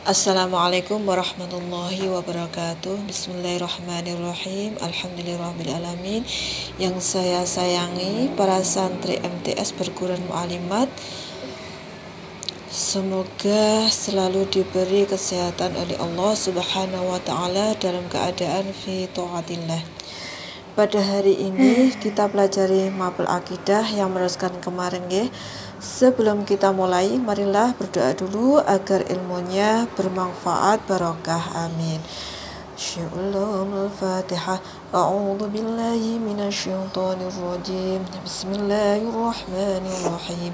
Assalamualaikum warahmatullahi wabarakatuh. Bismillahirrahmanirrahim. Alhamdulillahirrahmanirrahim. Yang saya sayangi para santri MTS Perguruan Mu'alimat, semoga selalu diberi kesehatan oleh Allah Subhanahu wa Ta'ala dalam keadaan fi ta'atillah. Pada hari ini kita pelajari mapel akidah yang meneruskan kemarin ya. Sebelum kita mulai, marilah berdoa dulu agar ilmunya bermanfaat barokah. Amin. Al-Fatihah. A'udzu billahi minasyaitonir rajim. Bismillahirrahmanirrahim.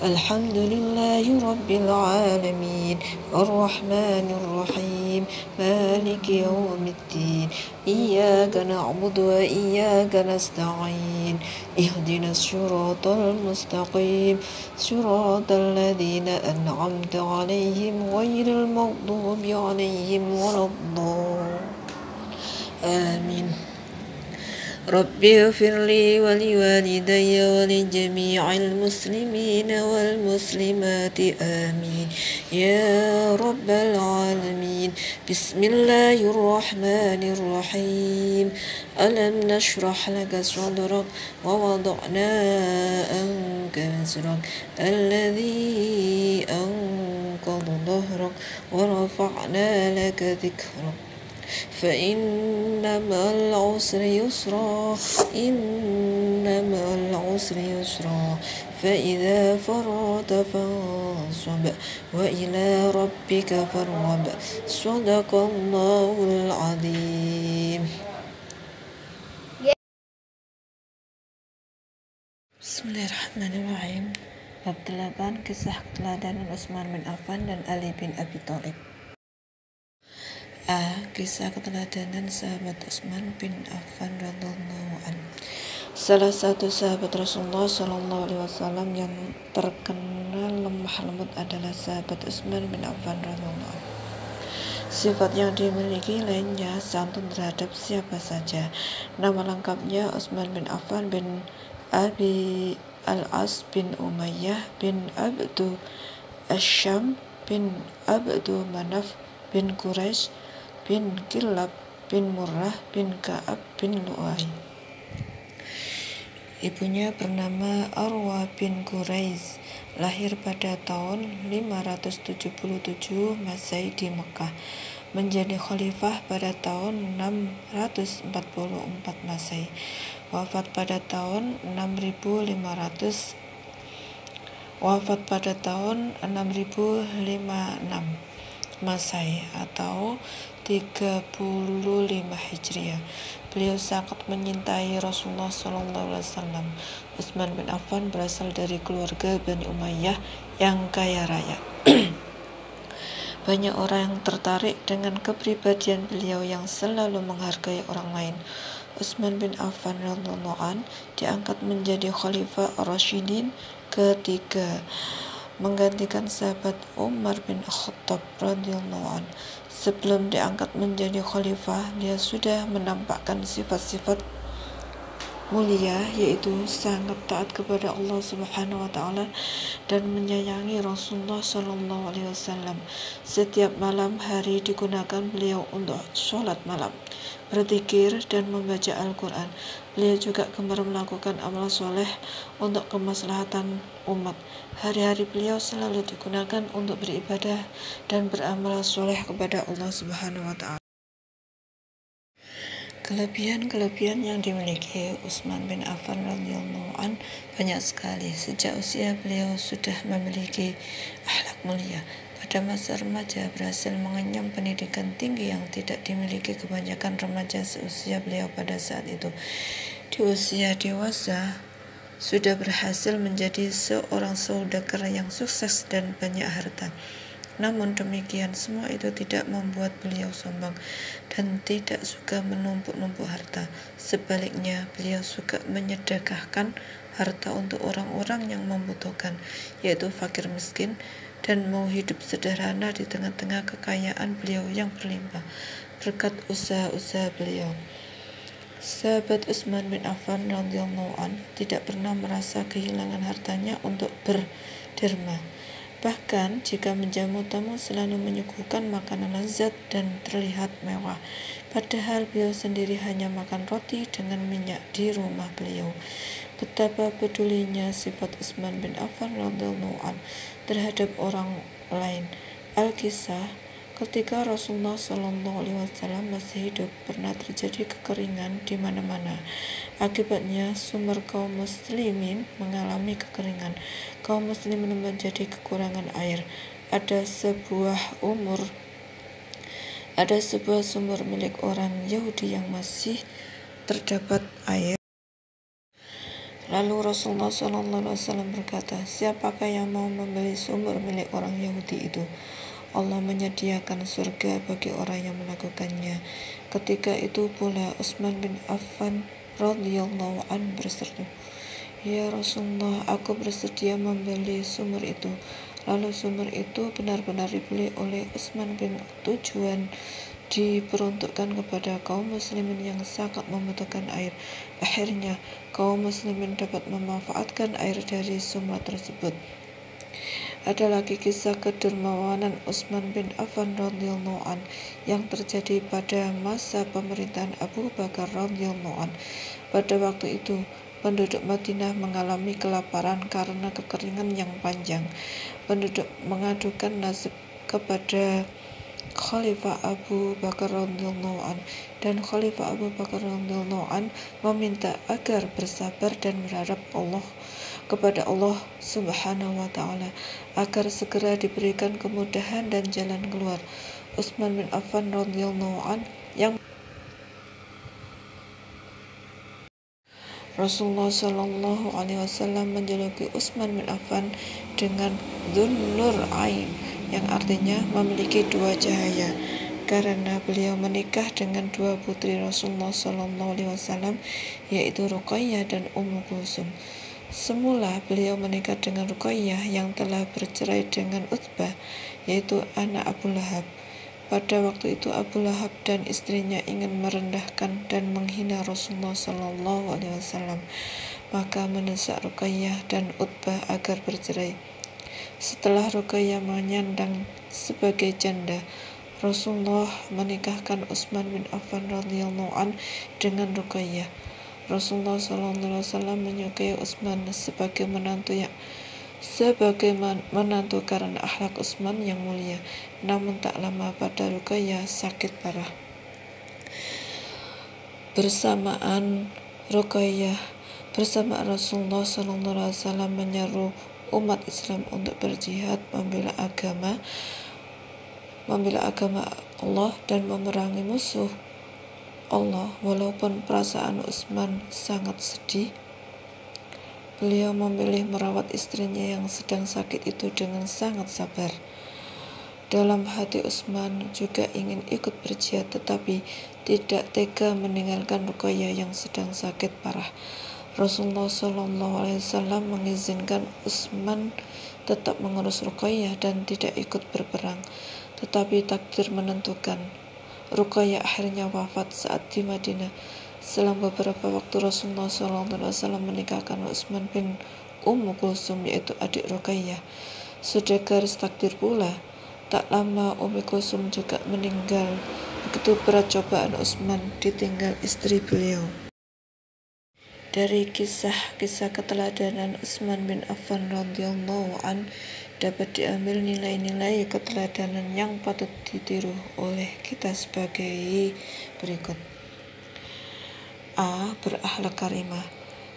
Alhamdulillahi rabbil alamin. Arrahmanir rahim. Maliki yaumiddin. Iyyaka na'budu wa iyyaka nasta'in. Ihdinas siratal mustaqim. Siratal ladzina an'amta 'alaihim ghairil maghdubi 'alaihim waladdallin. Amin. Rabbi ighfirli wa liwalidayya wa li jami'il muslimina wal muslimati amin ya rabbal alamin. Bismillahirrahmanirrahim. Alam nashrah laka sadrak wa wada'na anka wizrak alladhi anqadha dhahrak wa rafa'na laka dhikrak فإن مع العسر يسرا إن مع العسر يسرا فإذا فرغت فانصب وإلى ربك فارغب صدق الله العظيم. Bismillahirrahmanirrahim. Bab 8, kisah keteladanan Utsman bin Affan dan Ali bin Abi Thalib. Kisah keteladanan sahabat Utsman bin Affan radhiyallahu anhu. Salah satu sahabat Rasulullah Shallallahu Alaihi Wasallam yang terkenal lemah lembut adalah sahabat Utsman bin Affan radhiyallahu anhu. Sifat yang dimiliki lainnya santun terhadap siapa saja. Nama lengkapnya Utsman bin Affan bin Abi Al-As bin Umayyah bin Abdu Asyam bin Abdu Manaf bin Quraisy bin Kilab bin Murrah bin Ka'ab bin Lu'ay. Ibunya bernama Arwa bin Quraisy, lahir pada tahun 577 Masehi di Mekah, menjadi khalifah pada tahun 644 Masehi, wafat pada tahun 656 Masehi atau 35 Hijriah. Beliau sangat menyintai Rasulullah SAW. Utsman bin Affan berasal dari keluarga Bani Umayyah yang kaya raya. Banyak orang yang tertarik dengan kepribadian beliau yang selalu menghargai orang lain. Utsman bin Affan radhiyallahu anhu diangkat menjadi Khalifah Ar-Rasyidin ketiga, menggantikan sahabat Umar bin Khattab radhiyallahu anhu. Sebelum diangkat menjadi khalifah, dia sudah menampakkan sifat-sifat mulia, yaitu sangat taat kepada Allah Subhanahu wa Ta'ala dan menyayangi Rasulullah Sallallahu Alaihi Wasallam. Setiap malam hari digunakan beliau untuk sholat malam, berzikir dan membaca Al-Quran. Beliau juga gemar melakukan amal soleh untuk kemaslahatan umat. Hari-hari beliau selalu digunakan untuk beribadah dan beramal soleh kepada Allah Subhanahu wa Ta'ala. Kelebihan yang dimiliki Utsman bin Affan radhiyallahu an banyak sekali. Sejak usia beliau sudah memiliki akhlak mulia. Pada masa remaja berhasil mengenyam pendidikan tinggi yang tidak dimiliki kebanyakan remaja seusia beliau pada saat itu. Di usia dewasa sudah berhasil menjadi seorang saudagar yang sukses dan banyak harta. Namun demikian, semua itu tidak membuat beliau sombong dan tidak suka menumpuk-numpuk harta. Sebaliknya, beliau suka menyedekahkan harta untuk orang-orang yang membutuhkan, yaitu fakir miskin, dan mau hidup sederhana di tengah-tengah kekayaan beliau yang berlimpah berkat usaha-usaha beliau. Sahabat Utsman bin Affan radhiyallahu anhu tidak pernah merasa kehilangan hartanya untuk berderma. Bahkan jika menjamu tamu selalu menyuguhkan makanan lezat dan terlihat mewah. Padahal beliau sendiri hanya makan roti dengan minyak di rumah beliau. Betapa pedulinya sifat Utsman bin Affan radhiyallahu an terhadap orang lain. Al-Kisah, ketika Rasulullah SAW masih hidup, pernah terjadi kekeringan di mana-mana. Akibatnya, sumber kaum muslimin mengalami kekeringan. Kaum muslimin menjadi kekurangan air. Ada sebuah sumur milik orang Yahudi yang masih terdapat air. Lalu Rasulullah SAW berkata, siapakah yang mau membeli sumur milik orang Yahudi itu? Allah menyediakan surga bagi orang yang melakukannya. Ketika itu pula Utsman bin Affan radhiyallahu an berseru, ya Rasulullah, aku bersedia membeli sumur itu. Lalu sumur itu benar-benar dibeli oleh Utsman bin tujuan diperuntukkan kepada kaum muslimin yang sangat membutuhkan air. Akhirnya kaum muslimin dapat memanfaatkan air dari sumur tersebut. Ada lagi kisah kedermawanan Utsman bin Affan radhiyallahu an yang terjadi pada masa pemerintahan Abu Bakar radhiyallahu an. Pada waktu itu, penduduk Madinah mengalami kelaparan karena kekeringan yang panjang. Penduduk mengadukan nasib kepada Khalifah Abu Bakar radhiyallahu an, dan Khalifah Abu Bakar radhiyallahu an meminta agar bersabar dan berharap kepada Allah Subhanahu wa taala agar segera diberikan kemudahan dan jalan keluar. Utsman bin Affan radhiyallahu an yang Rasulullah Shallallahu alaihi wasallam menjuluki Utsman bin Affan dengan Dzun-Nur Ain, yang artinya memiliki dua cahaya, karena beliau menikah dengan dua putri Rasulullah Shallallahu alaihi wasallam, yaitu Ruqayyah dan Ummu Kulsum. Semula beliau menikah dengan Ruqayyah yang telah bercerai dengan Utbah, yaitu anak Abu Lahab. Pada waktu itu Abu Lahab dan istrinya ingin merendahkan dan menghina Rasulullah Shallallahu alaihi wasallam, maka mendesak Ruqayyah dan Utbah agar bercerai. Setelah Ruqayyah menyandang sebagai janda, Rasulullah menikahkan Utsman bin Affan radhiyallahu an dengan Ruqayyah. Rasulullah SAW menyukai Utsman sebagai menantu karena akhlak Utsman yang mulia. Namun tak lama pada Ruqayyah sakit parah. Bersamaan Rasulullah SAW menyeru umat Islam untuk berjihad membela agama Allah dan memerangi musuh Allah. Walaupun perasaan Utsman sangat sedih, beliau memilih merawat istrinya yang sedang sakit itu dengan sangat sabar. Dalam hati Utsman juga ingin ikut berjihad, tetapi tidak tega meninggalkan Ruqayyah yang sedang sakit parah. Rasulullah SAW mengizinkan Utsman tetap mengurus Ruqayyah dan tidak ikut berperang, tetapi takdir menentukan. Ruqayyah akhirnya wafat saat di Madinah. Selang beberapa waktu Rasulullah SAW menikahkan Utsman bin Ummu Kulsum, yaitu adik Ruqayyah. Sudah garis takdir pula, tak lama Ummu Kulsum juga meninggal. Begitu berat cobaan Utsman ditinggal istri beliau. Dari kisah-kisah keteladanan Utsman bin Affan radhiyallahu an dapat diambil nilai-nilai keteladanan yang patut ditiru oleh kita sebagai berikut. A. Berakhlak karimah.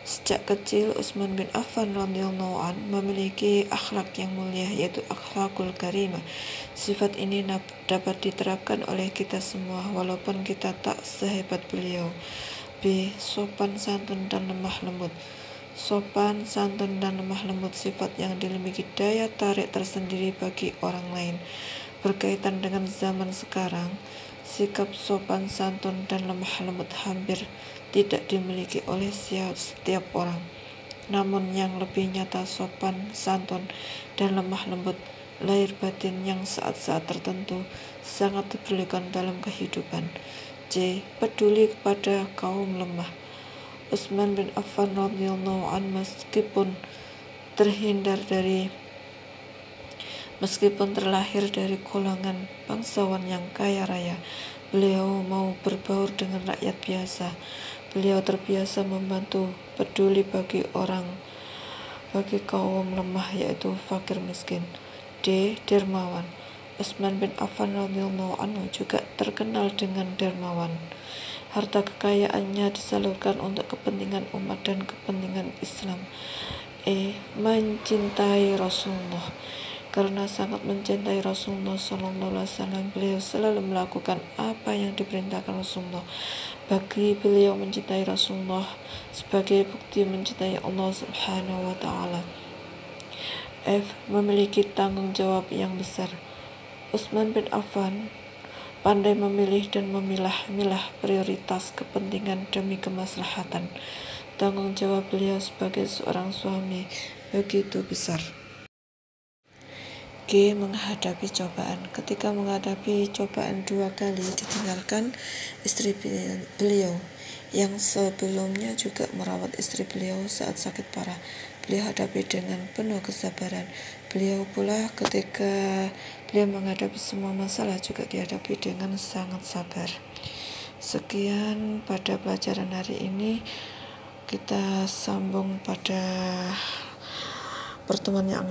Sejak kecil Utsman bin Affan radhiyallahu an memiliki akhlak yang mulia, yaitu akhlakul karimah. Sifat ini dapat diterapkan oleh kita semua walaupun kita tak sehebat beliau. B. Sopan santun dan lemah lembut. Sopan santun dan lemah lembut sifat yang dimiliki daya tarik tersendiri bagi orang lain. Berkaitan dengan zaman sekarang, sikap sopan santun dan lemah lembut hampir tidak dimiliki oleh setiap orang. Namun yang lebih nyata sopan santun dan lemah lembut lahir batin yang saat-saat tertentu sangat diperlukan dalam kehidupan. C. Peduli kepada kaum lemah. Utsman bin Affan radhiyallahu an meskipun terhindar dari Meskipun terlahir dari golongan bangsawan yang kaya raya, beliau mau berbaur dengan rakyat biasa. Beliau terbiasa membantu, peduli bagi kaum lemah, yaitu fakir miskin. Dermawan. Utsman bin Affan radhiyallahu anhu juga terkenal dengan dermawan. Harta kekayaannya disalurkan untuk kepentingan umat dan kepentingan Islam. Mencintai Rasulullah. Karena sangat mencintai Rasulullah SAW, beliau selalu melakukan apa yang diperintahkan Rasulullah. Bagi beliau, mencintai Rasulullah sebagai bukti mencintai Allah Subhanahu wa Ta'ala. Memiliki tanggung jawab yang besar. Utsman bin Affan pandai memilih dan memilah-milah prioritas kepentingan demi kemaslahatan. Tanggung jawab beliau sebagai seorang suami begitu besar. Menghadapi cobaan. Ketika menghadapi cobaan 2 kali ditinggalkan istri beliau, yang sebelumnya juga merawat istri beliau saat sakit parah, beliau hadapi dengan penuh kesabaran. Beliau pula ketika beliau menghadapi semua masalah juga dihadapi dengan sangat sabar. Sekian pada pelajaran hari ini. Kita sambung pada pertemuan yang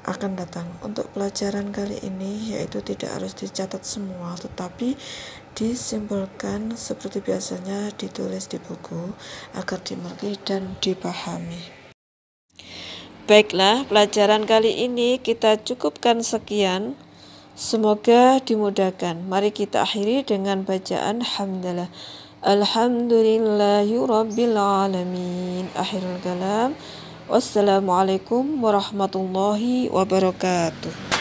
akan datang. Untuk pelajaran kali ini, yaitu tidak harus dicatat semua, tetapi disimpulkan seperti biasanya, ditulis di buku agar dimengerti dan dipahami. Baiklah, pelajaran kali ini kita cukupkan sekian. Semoga dimudahkan. Mari kita akhiri dengan bacaan hamdalah. Alhamdulillahirabbil alamin. Akhirul kalam. Wassalamualaikum warahmatullahi wabarakatuh.